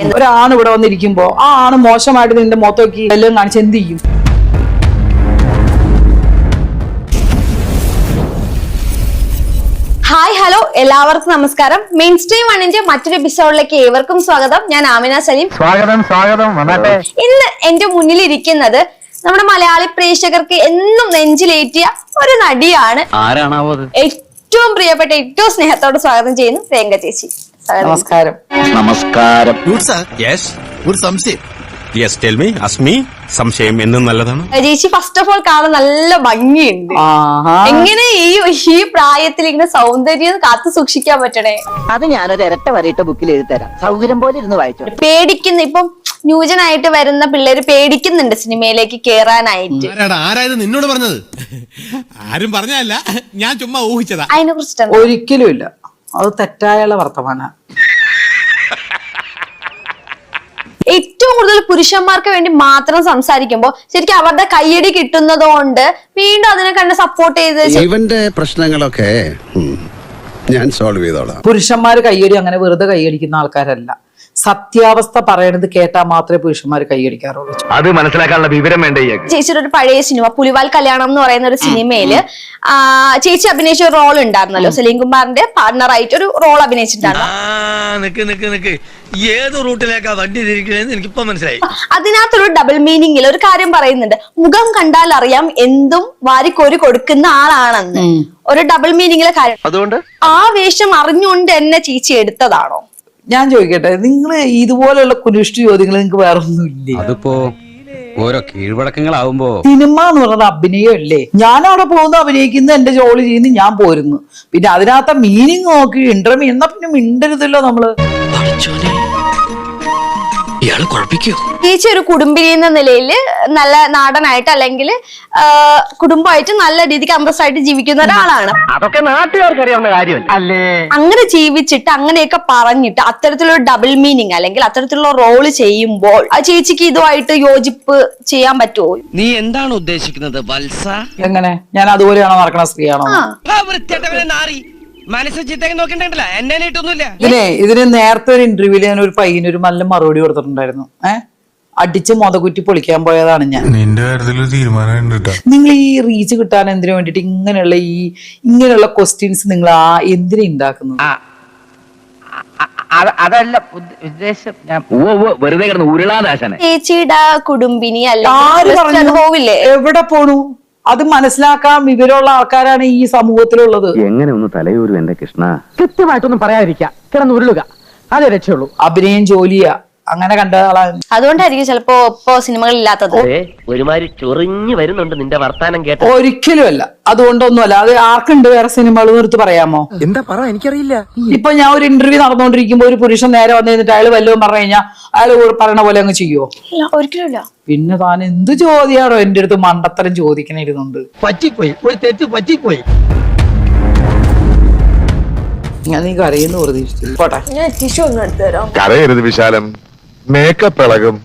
പറയുന്നത്. ഒരാണ് ഇവിടെ വന്നിരിക്കുമ്പോ ആ ആണ് മോശമായിട്ട് നിന്റെ മുഖത്തോക്കി എല്ലാം കാണിച്ച് എന്ത് ചെയ്യും? ഹായ് ഹലോ എല്ലാവർക്കും നമസ്കാരം. മെയിൻ സ്ട്രീം വണ്ണിന്റെ മറ്റൊരു എപ്പിസോഡിലേക്ക് ഏവർക്കും സ്വാഗതം. ഞാൻ ആമിന സലീം. സ്വാഗതം. ഇന്ന് എന്റെ മുന്നിലിരിക്കുന്നത് നമ്മുടെ മലയാളി പ്രേക്ഷകർക്ക് എന്നും നെഞ്ചിലേറ്റിയ ഒരു നടിയാണ്. ആരാണാവോ? ഏറ്റവും പ്രിയപ്പെട്ട ഏറ്റവും സ്നേഹത്തോടെ സ്വാഗതം ചെയ്യുന്നു രേങ്ക ചേച്ചി. നമസ്കാരം. നമസ്കാരം. ഒരു സംശയം. Yes tell me Asmi. സംശയം എന്നും നല്ലതാണ്. ചേച്ചി ഫസ്റ്റ് ഓഫ് ഓൾ കാണാൻ നല്ല ഭംഗിയുണ്ട്. എങ്ങനെ ഈ പ്രായത്തിൽ ഇങ്ങനെ സൗന്ദര്യം കാത്തു സൂക്ഷിക്കാൻ പറ്റണേ? അത് ഞാനൊരു ഇരട്ട വരയിട്ട ബുക്കിൽ എഴുതി തരാം. സൗകര്യം പോലെ ഇരുന്ന് വായിച്ചോ. പേടിക്കുന്ന ഇപ്പം ന്യൂജനായിട്ട് വരുന്ന പിള്ളേര് പേടിക്കുന്നുണ്ട് സിനിമയിലേക്ക് കേറാനായിട്ട്. ആരായത് നിന്നോട് പറഞ്ഞത്? ആരും പറഞ്ഞല്ല, ഞാൻ ചുമ്മാ ഊഹിച്ചതാ. അതിനെ കുറിച്ചിട്ട് ഒരിക്കലും ഇല്ല, അത് തെറ്റായുള്ള വർത്തമാന. ഏറ്റവും കൂടുതൽ പുരുഷന്മാർക്ക് വേണ്ടി മാത്രം സംസാരിക്കുമ്പോ ശരിക്കും അവരുടെ കയ്യടി കിട്ടുന്നത് കൊണ്ട് വീണ്ടും അതിനെ കണ്ട് സപ്പോർട്ട് ചെയ്ത് ഇവന്റെ പ്രശ്നങ്ങളൊക്കെ ഞാൻ സോൾവ് ചെയ്തോളാം. പുരുഷന്മാര് കയ്യടി അങ്ങനെ വെറുതെ കൈയടിക്കുന്ന ആൾക്കാരല്ല. സത്യാവസ്ഥ പറയണത് കേട്ടാൽ മാത്രമേ പുരുഷന്മാർ കൈയടിക്കാറുള്ളൂ. അത് മനസ്സിലാക്കാനുള്ള വിവരം വേണ്ട. ചേച്ചിയുടെ ഒരു പഴയ സിനിമ പുലിവാൽ കല്യാണം എന്ന് പറയുന്ന ഒരു സിനിമയില് ചേച്ചി അഭിനയിച്ച ഒരു റോൾ ഉണ്ടായിരുന്നല്ലോ. സലീം കുമാറിന്റെ പാർട്ണറായിട്ട് ഒരു റോൾ അഭിനയിച്ചിട്ടുണ്ടായിരുന്നു. ഏത് റൂട്ടിലേക്കാ വണ്ടി തിരിക്കണേന്ന് എനിക്കിപ്പോ മനസ്സിലായി. അതിനകത്തൊരു ഡബിൾ മീനിങ്ങിൽ ഒരു കാര്യം പറയുന്നുണ്ട്. മുഖം കണ്ടാൽ അറിയാം എന്തും വാരിക്കോരി കൊടുക്കുന്ന ആളാണെന്ന്. ഒരു ഡബിൾ മീനിങ്ങിലെ കാര്യം. അതുകൊണ്ട് ആ വേഷം അറിഞ്ഞുകൊണ്ട് എന്നെ ചേച്ചി എടുത്തതാണോ? ഞാൻ ചോദിക്കട്ടെ, നിങ്ങൾ ഇതുപോലെയുള്ള കുരിഷ്ടു ചോദ്യങ്ങൾ നിങ്ങൾക്ക് വേറെ ഒന്നുമില്ലേ? അതിപ്പോ ഓരോ കീഴ്വഴക്കങ്ങളാവുമ്പോ സിനിമ എന്ന് പറയുന്നത് അഭിനയമല്ലേ? ഞാൻ അവിടെ പോകുന്നു, അഭിനയിക്കുന്നു, എന്റെ ജോലി ചെയ്യുന്നു, ഞാൻ പോരുന്നു. പിന്നെ അതിനകത്ത് മീനിങ് നോക്കി ഇന്റർവ്യൂ എന്നാ പിന്നെ മിണ്ടരുതല്ലോ നമ്മള്. ചേച്ചി ഒരു കുടുംബിനി എന്ന നിലയിൽ നല്ല നാടനായിട്ട് അല്ലെങ്കിൽ കുടുംബമായിട്ട് നല്ല രീതിക്ക് അന്തസ്സായിട്ട് ജീവിക്കുന്ന ഒരാളാണ്. അതൊക്കെ നാട്ടുകാർക്ക് അറിയാവുന്ന കാര്യം അല്ലേ? അങ്ങനെ ജീവിച്ചിട്ട് അങ്ങനെയൊക്കെ പറഞ്ഞിട്ട് അത്തരത്തിലുള്ള ഡബിൾ മീനിങ് അല്ലെങ്കിൽ അത്തരത്തിലുള്ള റോള് ചെയ്യുമ്പോൾ ആ ചേച്ചിക്ക് ഇതുമായിട്ട് യോജിപ്പ് ചെയ്യാൻ പറ്റുമോ? നീ എന്താണ് ഉദ്ദേശിക്കുന്നത് വത്സ? എങ്ങനെ? ഞാൻ അതുപോലെയാണോ നടക്കണ സ്ത്രീയാണോ? മനസ്സ് ചിത്തേക്ക് നോക്കണ്ടല്ല, എന്നെ ഇട്ടൊന്നുമില്ല. ഇതിന് നേരത്തെ ഒരു ഇന്റർവ്യൂല് ഞാൻ ഒരു പയ്യന് ഒരു നല്ല മറുപടി കൊടുത്തിട്ടുണ്ടായിരുന്നു. അടിച്ച് മൊതകുറ്റി പൊളിക്കാൻ പോയതാണ് ഞാൻ. നിന്റെ കാര്യത്തിൽ തീരുമാനം. നിങ്ങൾ ഈ റീച്ച് കിട്ടാൻ എന്തിനു വേണ്ടിട്ട് ഇങ്ങനെയുള്ള ക്വസ്റ്റ്യൻസ് നിങ്ങൾ എന്തിനാ ഉണ്ടാക്കുന്നത്? അതല്ല ഉദ്ദേശം. വെറുതെ കിടന്ന് ഉരുളാദാശനെ. ചേച്ചിയുടെ കുടുംബിനി ആര് അല്ലെങ്കിൽ പറഞ്ഞു? പോവില്ലേ? എവിടെ പോണു? അത് മനസ്സിലാക്കാൻ വിവരമുള്ള ആൾക്കാരാണ് ഈ സമൂഹത്തിലുള്ളത്. എങ്ങനെ ഒന്ന് തലയൂരും എന്റെ കൃഷ്ണ. കൃത്യമായിട്ടൊന്നും പറയാതിരിക്കുക, കിടന്ന് ഉരുളുക, അതേ രക്ഷയുള്ളൂ. അഭിനയം ജോലിയാ, അങ്ങനെ കണ്ട ആളാണ്. അതുകൊണ്ടായിരിക്കും ചിലപ്പോ ഇപ്പൊ സിനിമകൾ ഇല്ലാത്തത്. ഒരുമാതിരി ചൊറിഞ്ഞു വരുന്നുണ്ട് നിന്റെ വർത്താനം കേട്ട. ഒരിക്കലും അല്ല, അതുകൊണ്ടൊന്നുമല്ല. അത് ആർക്കുണ്ട് വേറെ സിനിമകൾ നിർത്തി പറയാമോ? എന്താ പറ, എനിക്കറിയില്ല. ഇപ്പൊ ഞാൻ ഒരു ഇന്റർവ്യൂ നടന്നുകൊണ്ടിരിക്കുമ്പോ ഒരു പുരുഷൻ നേരെ വന്നു കഴിഞ്ഞിട്ട് അയാൾ വല്ലതും പറഞ്ഞു കഴിഞ്ഞാൽ അയാൾ പറയണ പോലെ അങ്ങ് ചെയ്യുവോ? ഒരിക്കലും ഇല്ല. പിന്നെ താൻ എന്ത് ചോദ്യാണോ എന്റെ അടുത്ത് മണ്ടത്തരം ചോദിക്കണിരുന്നുണ്ട്? പറ്റിപ്പോയി, ഒരു തെറ്റ് പറ്റിപ്പോയി. ഞാൻ നീ കരയുന്നു പ്രതീക്ഷിച്ചു. പോട്ടെ, ഞാൻ ടിഷ്യൂ ഒന്ന് എടുത്തു തരാം. കരയരുത് വിശാലം, മേക്കപ്പ് ഇളകും.